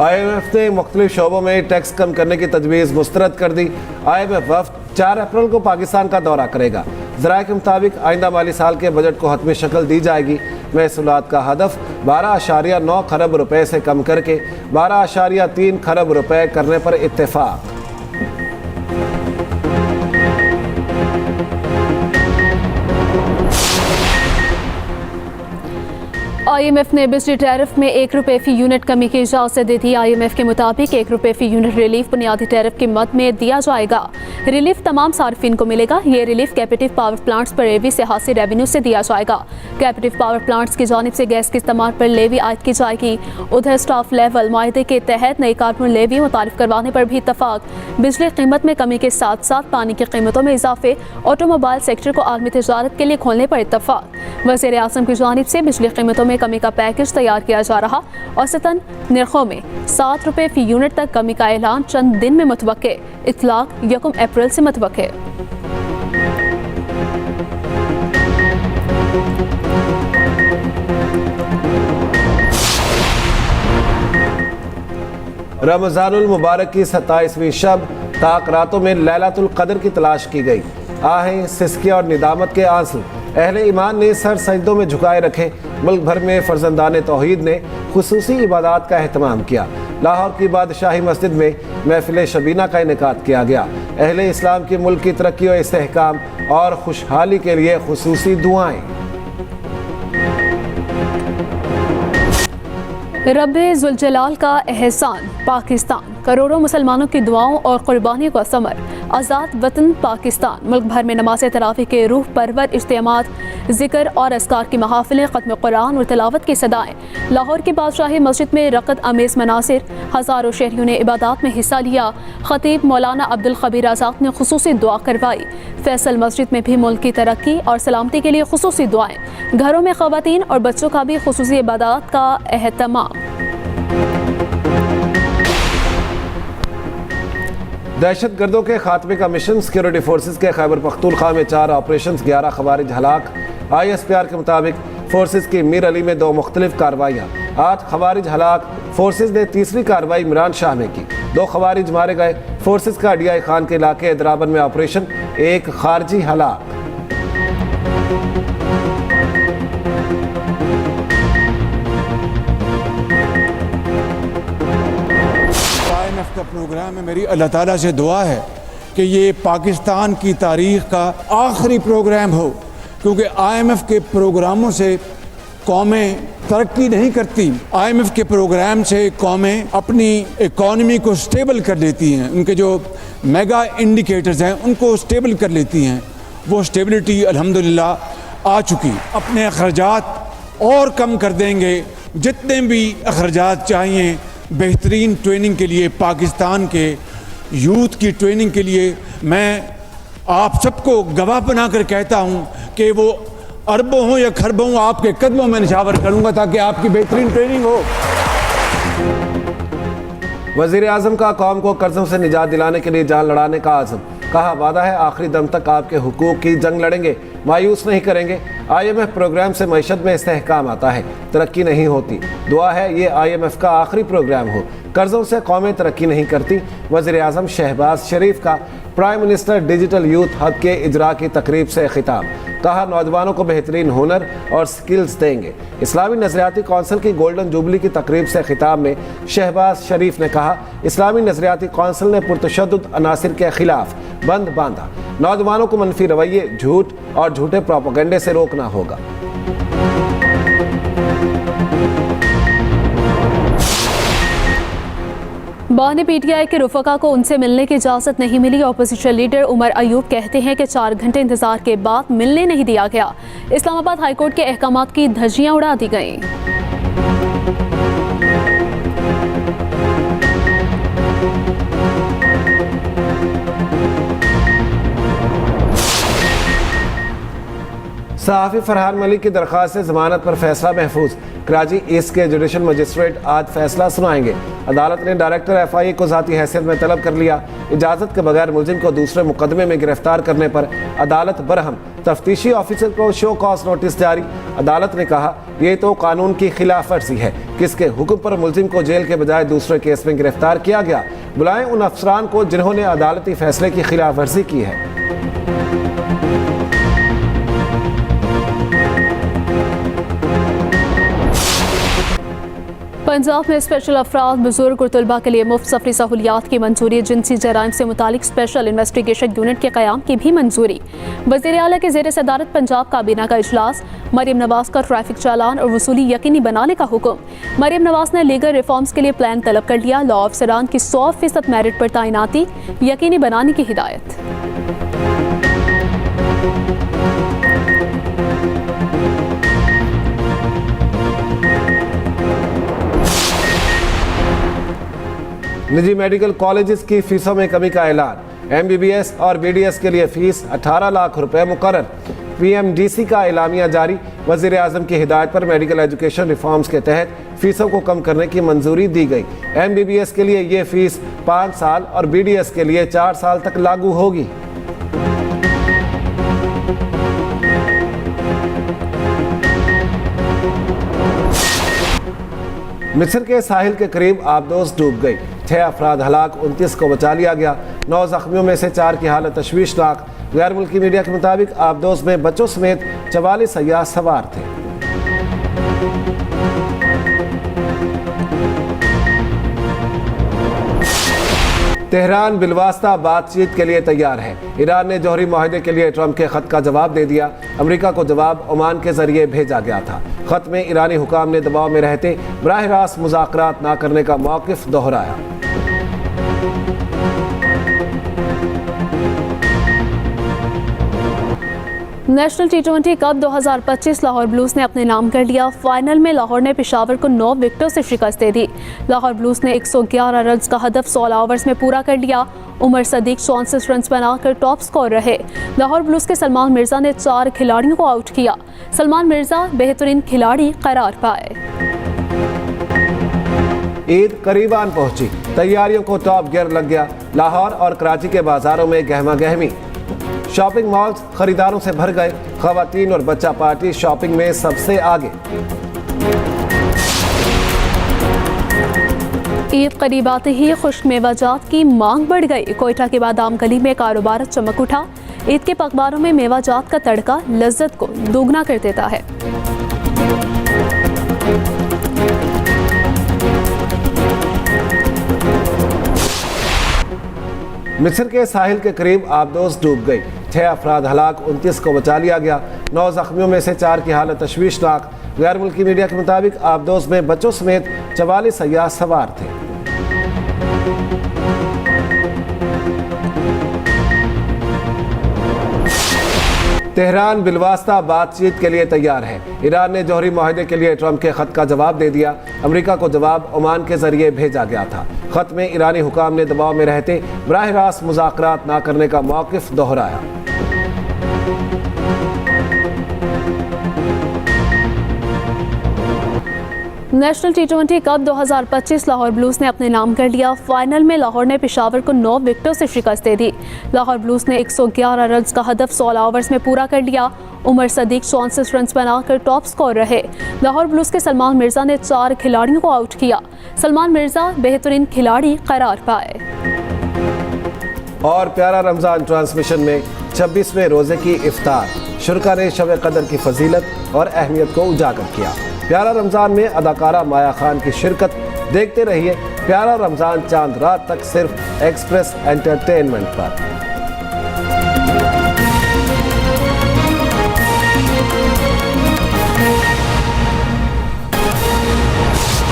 IMF ने मुख्तलिफ शोबों में टैक्स कम करने की तजवीज़ मुस्तरद कर दी। IMF वफ़द 4 अप्रैल को पाकिस्तान का दौरा करेगा। ज़राए के मुताबिक आइंदा माली साल के बजट को हतमी शक्ल दी जाएगी। महसूलात का हदफ 12.9 खरब रुपए से कम करके 12.3 खरब रुपए करने पर इत्तेफाक। IMF ने बिजली टैरिफ में 1 रुपये फी यूनिट कमी की इजाज़त दे दी। IMF के मुताबिक 1 रुपये फी यूनिट रिलीफ बुनियादी टैरिफ की मद में दिया जाएगा। रिलीफ तमाम सार्फिन को मिलेगा। ये रिलीफ कैपेटिव पावर प्लांट्स पर लेवी से हासिल रेवेन्यू से दिया जाएगा। कैपेटिव पावर प्लांट्स की जानिब से गैस के इस्तेमाल पर लेवी आयद की जाएगी। उधर स्टाफ लेवल माहदे के तहत नई कार्बन लेवी मुतारिफ करवाने पर भी इत्तफाक। बिजली कीमत में कमी के साथ साथ पानी की कीमतों में इजाफे, ऑटोमोबाइल सेक्टर को आलमी तजारत के लिए खोलने पर इत्तफाक। वज़ीर आज़म की जानिब से बिजली कीमतों में कमी का पैकेज तैयार किया जा रहा। औसतन निर्खों में 7 रुपये फी यूनिट तक कमी का ऐलान चंद दिन में मुतवक्के। इतलाक 1 अप्रैल से मुतवक्के। रमज़ानुल मुबारक की 27वीं शब ताक रातों में लैलातुल क़द्र की तलाश की गई। आहें, सिसकिया और निदामत के आंसू अहले ईमान ने सर सजदों में झुकाए रखे। मुल्क भर में फर्जंदान तौहीद ने खुसूसी इबादत का एहतमाम किया। लाहौर की बादशाही मस्जिद में महफिल शबीना का इनेकाद किया गया। अहले इस्लाम की मुल्क की तरक्की और इस्तेहकाम और खुशहाली के लिए खुसूसी दुआएं। रब्बे जुल जलाल का एहसान, पाकिस्तान करोड़ों मुसलमानों की दुआओं और कुर्बानियों का समर। आज़ाद वतन पाकिस्तान। मुल्क भर में नमाज तरावी के रूह परवर इज्तिमात, जिक्र और अस्कार की महाफिलें, ख़त्म कुरान और तिलावत की सदाएँ। लाहौर की बादशाही मस्जिद में रक़द अमेज़ मनासिर, हज़ारों शहरियों ने इबादत में हिस्सा लिया। ख़तीब मौलाना अब्दुल खबीर आज़ाद ने खुसूसी दुआ करवाई। फैसल मस्जिद में भी मुल्क की तरक्की और सलामती के लिए खुसूसी दुआएँ। घरों में ख़वातीन और बच्चों का भी खुसूसी इबादत का एहतमाम। दहशत गर्दों के खात्मे का मिशन। सिक्योरिटी फोर्सेज के खैबर पख्तूनख्वा में 4 ऑपरेशन, 11 खवारिज हलाक। ISPR के मुताबिक फोर्सेज की मीर अली में 2 मुख्तलिफ कार्रवाइयाँ, 8 खवारिज हलाक। फोर्सेज ने तीसरी कार्रवाई इमरान शाह में की, 2 खवारिज मारे गए। फोर्सेज का DI खान के इलाके हैदराबाद में ऑपरेशन, 1 खारजी हलाक। का प्रोग्राम है। मेरी अल्लाह ताला से दुआ है कि ये पाकिस्तान की तारीख का आखिरी प्रोग्राम हो, क्योंकि IMF के प्रोग्रामों से कौमें तरक्की नहीं करती। IMF के प्रोग्राम से कौमें अपनी इकॉनमी को स्टेबल कर लेती हैं। उनके जो मेगा इंडिकेटर्स हैं उनको स्टेबल कर लेती हैं। वो स्टेबिलिटी अल्हम्दुलिल्लाह आ चुकी। अपने अखराजात और कम कर देंगे। जितने भी अखराजात चाहिए बेहतरीन ट्रेनिंग के लिए, पाकिस्तान के यूथ की ट्रेनिंग के लिए, मैं आप सबको गवाह बनाकर कहता हूं कि वो अरबों हो या खरबों आपके कदमों में निछावर करूंगा ताकि आपकी बेहतरीन ट्रेनिंग हो। वज़ीर आज़म का कौम को कर्जों से निजात दिलाने के लिए जान लड़ाने का आज़म। कहा वादा है आखिरी दम तक आपके हुकूक की जंग लड़ेंगे, मायूस नहीं करेंगे। IMF प्रोग्राम से मईशत में इस्तेहकाम आता है, तरक्की नहीं होती। दुआ है ये IMF का आखिरी प्रोग्राम हो। कर्जों से कौमें तरक्की नहीं करती। वज़ीर आज़म शहबाज शरीफ का prime minister digital youth hub के इजरा की तकरीब से खिताब। कहा नौजवानों को बेहतरीन हुनर और स्किल्स देंगे। इस्लामी नज़रियाती कौंसिल की गोल्डन जुबली की तकरीब से खिताब में शहबाज शरीफ ने कहा इस्लामी नज़रियाती कौंसिल ने पुरतशद्दुद अनासिर के खिलाफ बंद बांधा। नौजवानों को मनफी रवैये, झूठ और झूठे प्रोपेगेंडे से रोकना होगा। बानी PTI के रुफका को उनसे मिलने की इजाज़त नहीं मिली। अपोजिशन लीडर उमर अयूब कहते हैं कि 4 घंटे इंतजार के बाद मिलने नहीं दिया गया। इस्लामाबाद हाईकोर्ट के अहकामात की धज्जियां उड़ा दी गईं। सहाफ़ी फरहान मलिक की दरख्वास्त से जमानत पर फैसला महफूज। कराची ईस्ट के जुडिशल मजिस्ट्रेट आज फैसला सुनाएंगे। अदालत ने डायरेक्टर FIA को ज़ाती हैसियत में तलब कर लिया। इजाज़त के बगैर मुलजिम को दूसरे मुकदमे में गिरफ्तार करने पर अदालत बरहम। तफ्तीशी ऑफिसर को शो कॉज नोटिस जारी। अदालत ने कहा, ये तो कानून की खिलाफ वर्जी है। किसके हुक्म पर मुलजिम को जेल के बजाय दूसरे केस में गिरफ्तार किया गया? बुलाएं उन अफसरान को जिन्होंने अदालती फैसले की खिलाफ वर्जी की है। पंजाब में स्पेशल अफराद, बुजुर्ग और तलबा के लिए मुफ्त सफरी सहूलियात की मंजूरी। जिनसी जराइम से मुतालिक स्पेशल इन्वेस्टिगेशन यूनिट के क़याम की भी मंजूरी। वज़ीर आला के ज़ेर सदारत पंजाब काबीना का इजलास। मरियम नवाज का ट्रैफिक चालान और वसूली यकीनी बनाने का हुक्म। मरियम नवाज ने लीगल रिफॉर्म्स के लिए प्लान तलब कर लिया। लॉ अफसरान की 100% मेरिट पर तैनाती यकीनी बनाने की हिदायत। निजी मेडिकल कॉलेजेस की फीसों में कमी का ऐलान। MBBS और BDS के लिए फीस 18 लाख रुपए मुकर्रर। PMDC का एलामिया जारी। वज़ीर आज़म की हिदायत पर मेडिकल एजुकेशन रिफॉर्म्स के तहत फीसों को कम करने की मंजूरी दी गई। MBBS के लिए ये फीस 5 साल और BDS के लिए 4 साल तक लागू होगी। मिस्र के साहिल के करीब आबदोज डूब गई। 6 अफराद हलाक, 29 को बचा लिया गया। 9 जख्मियों में से 4 की हालत तशवीशनाक। गैर मुल्की मीडिया के मुताबिक आबदोज में बच्चों समेत 44 सयाह सवार थे। तेहरान बिलवास्ता बातचीत के लिए तैयार है। ईरान ने जौहरी माहदे के लिए ट्रंप के खत का जवाब दे दिया। अमेरिका को जवाब ओमान के जरिए भेजा गया था। खत में ईरानी हुकाम ने दबाव में रहते बराह रास्त मुज़ाकरात न करने का मौक़िफ़ दोहराया। National T20 cup 2025 Lahore blues ने अपने नाम कर लिया। फाइनल में लाहौर ने पेशावर को 9 विकेटों से शिकस्त दे दी। लाहौर ब्लूज ने 111 रन का हदफ 16 ओवर्स में पूरा कर लिया। उमर सदीक 64 रन बनाकर टॉप स्कोर रहे। लाहौर ब्लूज के सलमान मिर्जा ने 4 खिलाड़ियों को आउट किया। सलमान मिर्जा बेहतरीन खिलाड़ी करार पाए। ईद करीबान पहुंची, तैयारियों को टॉप गियर लग गया। लाहौर और कराची के बाजारों में गहमा गहमी। शॉपिंग मॉल्स खरीदारों से भर गए। खवातीन और बच्चा पार्टी शॉपिंग में सबसे आगे। ईद करीब आते ही खुश्क मेवाजात की मांग बढ़ गई। कोयटा के बादाम गली में कारोबार चमक उठा। ईद के पकवानों में मेवाजात का तड़का लज्जत को दोगुना कर देता है। मिस्र के साहिल के करीब आबदोज डूब गई। 6 अफराद हलाक, 29 को बचा लिया गया। 9 जख्मियों में से 4 की हालत तशवीशनाक। गैर मुल्की मीडिया के मुताबिक आबदोज में बच्चों समेत 44 सयाह सवार थे। तेहरान बिलवास्ता बातचीत के लिए तैयार है। ईरान ने जौहरी माहदे के लिए ट्रंप के खत का जवाब दे दिया। अमेरिका को जवाब ओमान के जरिए भेजा गया था। खत में ईरानी हुकाम ने दबाव में रहते बराह रास्त मुज़ाकरात न करने का मौक़िफ़ दोहराया। National T20 cup 2025 Lahore blues ने अपने नाम कर लिया। फाइनल में लाहौर ने पेशावर को 9 विकेटों से शिकस्त दे दी। लाहौर ब्लूज ने 111 रन का हदफ 16 ओवर्स में पूरा कर लिया। उमर सदीक 64 रन बनाकर टॉप स्कोर रहे। लाहौर ब्लूज के सलमान मिर्जा ने 4 खिलाड़ियों को आउट किया। सलमान मिर्जा बेहतरीन खिलाड़ी करार पाए। और प्यारा रमज़ान ट्रांसमिशन में 26वें रोज़े की इफ्तार। शुरका ने शब कदर की फजीलत और अहमियत को उजागर किया। प्यारा रमज़ान में अदाकारा माया खान की शिरकत। देखते रहिए प्यारा रमज़ान चांद रात तक सिर्फ एक्सप्रेस एंटरटेनमेंट पर।